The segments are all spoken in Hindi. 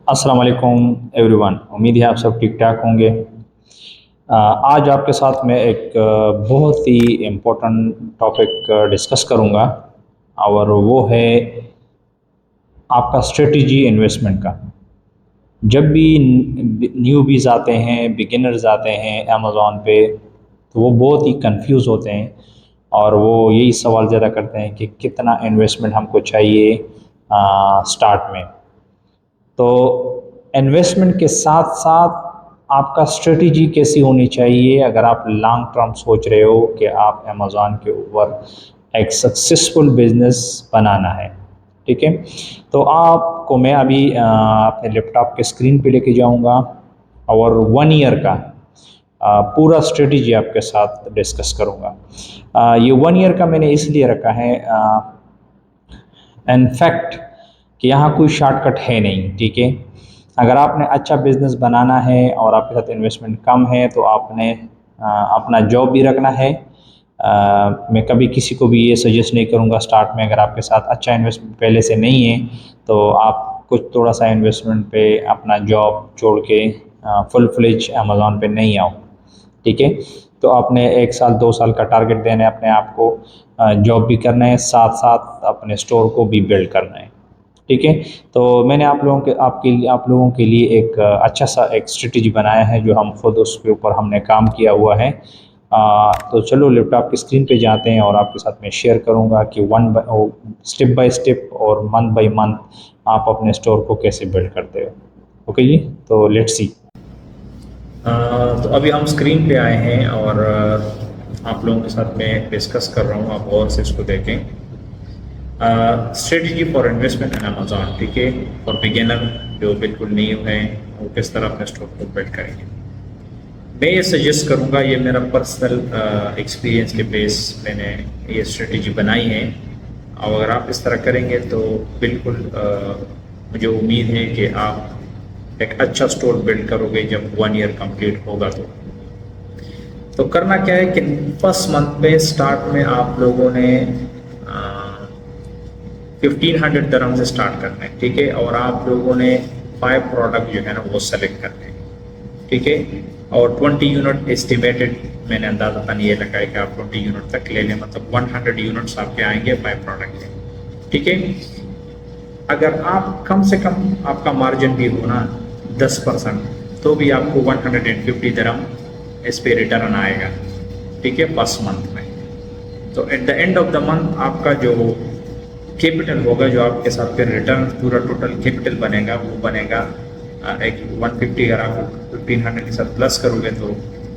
अस्सलाम वालेकुम एवरीवन, उम्मीद है आप सब ठीक ठाक होंगे। आज आपके साथ मैं एक बहुत ही इम्पोर्टेंट टॉपिक डिस्कस करूंगा और वो है आपका स्ट्रेटजी इन्वेस्टमेंट का। जब भी न्यूबीज़ आते हैं, बिगिनर्स आते हैं अमेज़ॉन पे, तो वो बहुत ही कंफ्यूज होते हैं और वो यही सवाल ज़्यादा करते हैं कि कितना इन्वेस्टमेंट हमको चाहिए स्टार्ट में। तो इन्वेस्टमेंट के साथ साथ आपका स्ट्रेटजी कैसी होनी चाहिए अगर आप लॉन्ग टर्म सोच रहे हो कि आप अमेज़ॉन के ऊपर एक सक्सेसफुल बिजनेस बनाना है। ठीक है, तो आपको मैं अभी अपने लैपटॉप के स्क्रीन पे लेके जाऊंगा और 1 ईयर का पूरा स्ट्रेटजी आपके साथ डिस्कस करूंगा। ये 1 ईयर का मैंने इसलिए रखा है इनफैक्ट कि यहाँ कोई शॉर्टकट है नहीं। ठीक है, अगर आपने अच्छा बिजनेस बनाना है और आपके साथ इन्वेस्टमेंट कम है तो आपने अपना जॉब भी रखना है। मैं कभी किसी को भी ये सजेस्ट नहीं करूँगा स्टार्ट में, अगर आपके साथ अच्छा इन्वेस्टमेंट पहले से नहीं है तो आप कुछ थोड़ा सा इन्वेस्टमेंट पे अपना जॉब छोड़ के फुल फ्लेज अमेज़ॉन पे नहीं आओ। ठीक है, तो आपने 1 साल 2 साल का टारगेट देना है अपने आप को, जॉब भी करना है, साथ साथ अपने स्टोर को भी बिल्ड करना है। ठीक है, तो मैंने आप लोगों के लिए एक अच्छा सा एक स्ट्रेटजी बनाया है जो हम खुद उसके ऊपर हमने काम किया हुआ है। तो चलो लैपटॉप की स्क्रीन पे जाते हैं और आपके साथ मैं शेयर करूंगा कि स्टेप बाय स्टेप और मंथ बाय मंथ आप अपने स्टोर को कैसे बिल्ड करते हो। ओके जी, तो लेट्स सी। तो अभी हम स्क्रीन पे आए हैं और आप लोगों के साथ मैं डिस्कस कर रहा हूँ, आप और से इसको देखें। Strategy for investment in Amazon. ठीक है, फॉर बिगिनर जो बिल्कुल न्यू है वो किस तरह अपने स्टोर को बिल्ड करेंगे। मैं ये सजेस्ट करूँगा, ये मेरा पर्सनल एक्सपीरियंस के बेस मैंने ये स्ट्रेटजी बनाई है और अगर आप इस तरह करेंगे तो बिल्कुल मुझे उम्मीद है कि आप एक अच्छा स्टोर बिल्ड करोगे जब 1 ईयर कंप्लीट होगा। तो करना क्या है कि फर्स्ट मंथ में स्टार्ट में आप लोगों ने 1500 दरम से स्टार्ट करना है। ठीक है, और आप लोगों ने 5 प्रोडक्ट जो है ना वो सेलेक्ट करने हैं। ठीक है, और 20 यूनिट एस्टिमेटेड मैंने अंदाज़ा ये लगाया कि आप 20 यूनिट तक ले लें, मतलब 100 यूनिट्स आपके आएंगे 5 प्रोडक्ट के। ठीक है, अगर आप कम से कम आपका मार्जिन भी हो ना 10%, तो भी आपको 150 दरम इस पे रिटर्न आएगा। ठीक है, फर्स्ट मंथ में। तो at the end of the month आपका जो कैपिटल होगा, जो आपके साथ फिर रिटर्न पूरा टोटल कैपिटल बनेगा वो बनेगा एक 150। अगर आप 1500 के साथ प्लस करोगे तो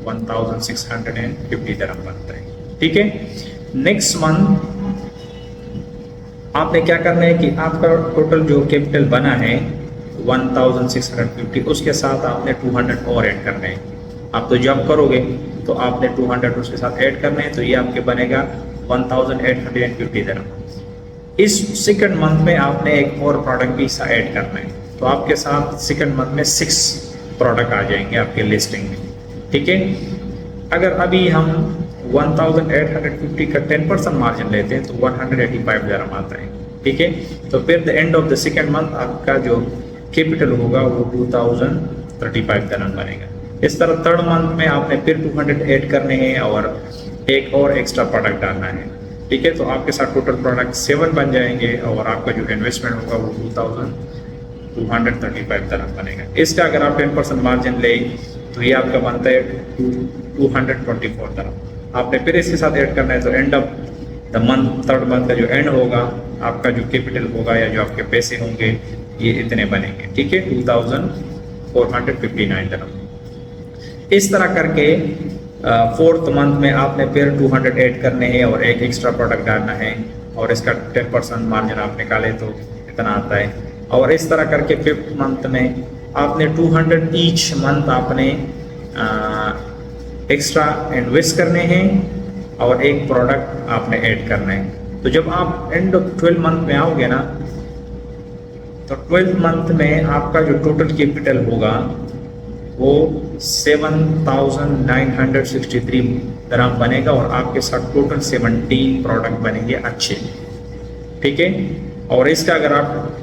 1650 दरम बनता है। ठीक है, नेक्स्ट मंथ आपने क्या करना है कि आपका टोटल जो कैपिटल बना है 1650, उसके साथ आपने 200 और ऐड करने हैं। आप तो जब करोगे तो आपने 200 उसके साथ ऐड करने हैं, तो ये आपके बनेगा 1850 दरम। इस सेकंड मंथ में आपने एक और प्रोडक्ट भी ऐड करना है, तो आपके साथ सेकंड मंथ में 6 प्रोडक्ट आ जाएंगे आपके लिस्टिंग में। ठीक है, अगर अभी हम 1850 का 10% मार्जिन लेते हैं तो 185 दरम आता है। ठीक है, तो फिर the end of the second month आपका जो कैपिटल होगा वो 2035 दरम बनेगा। इस तरह थर्ड मंथ में आपने फिर 200 ऐड करने हैं और एक और एक्स्ट्रा प्रोडक्ट डालना है। ठीक है, तो आपके साथ टोटल प्रोडक्ट 7 बन जाएंगे और आपका जो इन्वेस्टमेंट होगा वो 2235 दरम बनेगा। इसका अगर आप 10% मार्जिन ले तो ये आपका बनता है 224 दरम। आपने फिर इसके साथ ऐड करना है, तो end of the month third month का जो एंड होगा आपका जो कैपिटल होगा या जो आपके पैसे होंगे ये इतने बनेंगे। ठीक है, 2459 दरम। इस तरह करके फोर्थ मंथ में आपने फिर 200 ऐड करने हैं और एक एक्स्ट्रा प्रोडक्ट डालना है और इसका 10% मार्जिन आप निकाले तो इतना आता है। और इस तरह करके फिफ्थ मंथ में आपने 200 ईच मंथ आपने एक्स्ट्रा इन्वेस्ट करने हैं और एक प्रोडक्ट आपने ऐड करना है। तो जब आप एंड ऑफ 12 मंथ में आओगे ना, तो 12 मंथ में आपका जो टोटल कैपिटल होगा वो 7,963 दरहम बनेगा और आपके साथ टोटल 17 प्रोडक्ट बनेंगे अच्छे, ठीक है। और इसका अगर आप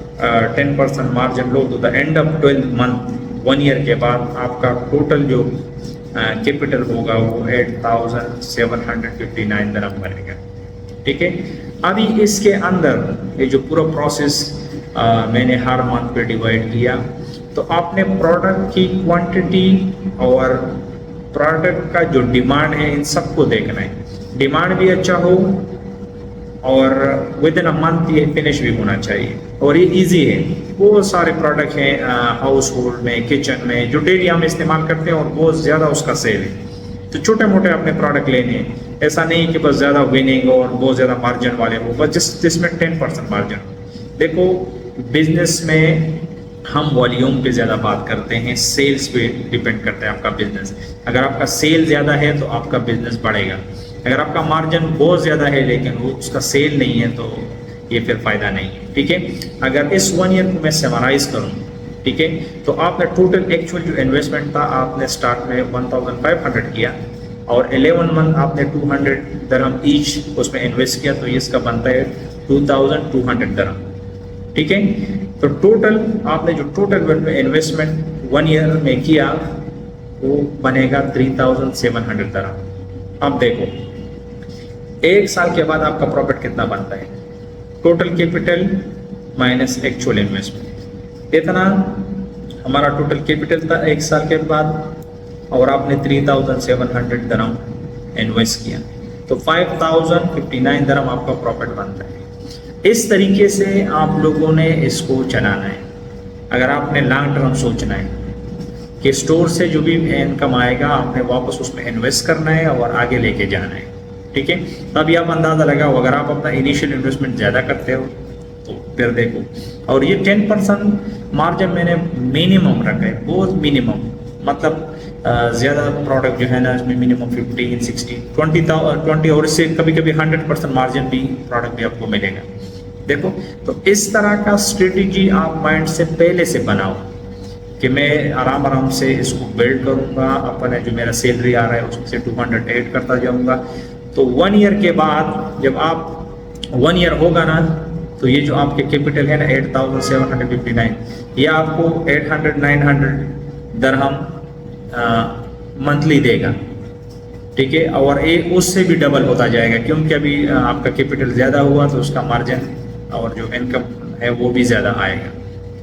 10% मार्जिन लो तो the end of 12 month 1 year के बाद आपका टोटल जो कैपिटल होगा वो 8,759 दरहम बनेगा, ठीक है। अभी इसके अंदर ये जो पूरा प्रोसेस मैंने हर मंथ पे डिवाइड किया, तो आपने प्रोडक्ट की क्वांटिटी और प्रोडक्ट का जो डिमांड है इन सबको देखना है। डिमांड भी अच्छा हो और विद इन अ मंथ ये फिनिश भी होना चाहिए। और ये इजी है, बहुत सारे प्रोडक्ट हैं हाउस होल्ड में, किचन में, जो डेली हम इस्तेमाल करते हैं और बहुत ज़्यादा उसका सेल है। तो छोटे मोटे अपने प्रोडक्ट लेने हैं, ऐसा नहीं कि बस ज़्यादा विनिंग और बहुत ज़्यादा मार्जिन वाले हो, बस जिसमें 10% मार्जिन। देखो बिजनेस में हम वॉल्यूम पे ज़्यादा बात करते हैं, सेल्स पे डिपेंड करता है आपका बिजनेस। अगर आपका सेल ज़्यादा है तो आपका बिजनेस बढ़ेगा, अगर आपका मार्जिन बहुत ज़्यादा है लेकिन वो उसका सेल नहीं है तो ये फिर फ़ायदा नहीं है, ठीक है। अगर इस 1 ईयर को मैं समराइज़ करूँ, ठीक है, तो आपने टोटल एक्चुअल जो इन्वेस्टमेंट था आपने स्टार्ट में 1,500 किया और 11 मंथ आपने 200 दरहम ईच उसमें इन्वेस्ट किया, तो इसका बनता है 2,200 दरहम, ठीक है। तो टोटल आपने जो टोटल इन्वेस्टमेंट 1 ईयर में किया वो बनेगा 3,700 दरहम। अब देखो 1 साल के बाद आपका प्रॉफिट कितना बनता है, total capital minus actual investment, इतना हमारा टोटल कैपिटल था 1 साल के बाद और आपने 3,700 दरहम इन्वेस्ट किया, तो 5,059 दरहम आपका प्रॉफिट बनता है। इस तरीके से आप लोगों ने इसको चलाना है। अगर आपने लॉन्ग टर्म सोचना है कि स्टोर से जो भी इनकम आएगा आपने वापस उसमें इन्वेस्ट करना है और आगे लेके जाना है, ठीक है। तभी आप अंदाज़ा लगाओ, अगर आप अपना इनिशियल इन्वेस्टमेंट ज़्यादा करते हो तो फिर देखो। और ये 10% मार्जिन मैंने मिनिमम रखा है, बहुत मिनिमम, मतलब ज़्यादा प्रोडक्ट जो है ना इसमें मिनिमम 15, 16, 20 और इससे कभी कभी 100% मार्जिन भी प्रोडक्ट भी आपको मिलेगा। देखो तो इस तरह का स्ट्रेटेजी आप माइंड से पहले से बनाओ कि मैं आराम आराम से इसको बिल्ड करूँगा, अपने जो मेरा सैलरी आ रहा है उसमें से 200 ऐड करता जाऊँगा। तो 1 ईयर के बाद जब आप 1 ईयर होगा ना तो ये जो आपके कैपिटल है ना 8,759 ये आपको 800-900 दरहम मंथली देगा, ठीक है। और ये उससे भी डबल होता जाएगा क्योंकि अभी आपका कैपिटल ज़्यादा हुआ तो उसका मार्जिन और जो इनकम है वो भी ज़्यादा आएगा,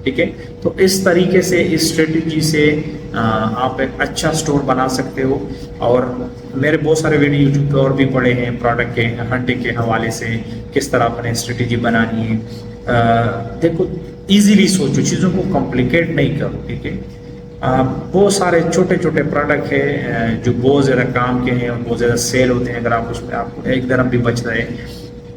ठीक है। तो इस तरीके से इस स्ट्रेटजी से आप एक अच्छा स्टोर बना सकते हो। और मेरे बहुत सारे वीडियो यूट्यूब पे और भी पड़े हैं प्रोडक्ट के हंटिंग के हवाले से, किस तरह अपने स्ट्रेटजी बनानी है। देखो इजीली सोचो, चीज़ों को कॉम्प्लिकेट नहीं करो, ठीक है। बहुत सारे छोटे छोटे प्रोडक्ट है जो बहुत ज़्यादा काम के हैं और बहुत ज़्यादा सेल होते हैं। अगर आप उसमें आपको 1 दरहम भी बच रहे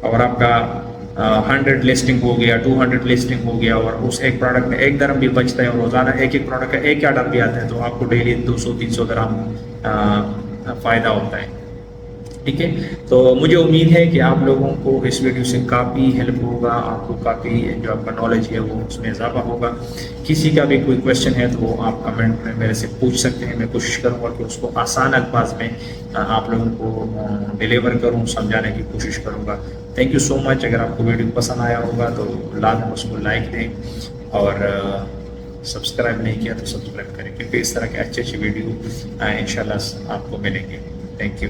और आपका 100 लिस्टिंग हो गया, 200 लिस्टिंग हो गया और उस एक प्रोडक्ट में 1 दरहम भी बचता है और रोज़ाना एक प्रोडक्ट का एक ऑर्डर भी आता है तो आपको डेली 200-300 दरहम फ़ायदा होता है, ठीक है। तो मुझे उम्मीद है कि आप लोगों को इस वीडियो से काफ़ी हेल्प होगा, आपको काफ़ी जो आपका नॉलेज है वो उसमें इजाफा होगा। किसी का भी कोई क्वेश्चन है तो वो आप कमेंट में मेरे से पूछ सकते हैं, मैं कोशिश करूँगा कि उसको आसान अल्फाज में आप लोगों को डिलीवर करूँ, समझाने की कोशिश करूँगा। Thank you so much. अगर आपको वीडियो पसंद आया होगा तो लाजम उसको लाइक दें और सब्सक्राइब नहीं किया तो सब्सक्राइब करें क्योंकि इस तरह के अच्छे अच्छे वीडियो इंशाल्लाह आपको मिलेंगे। Thank you.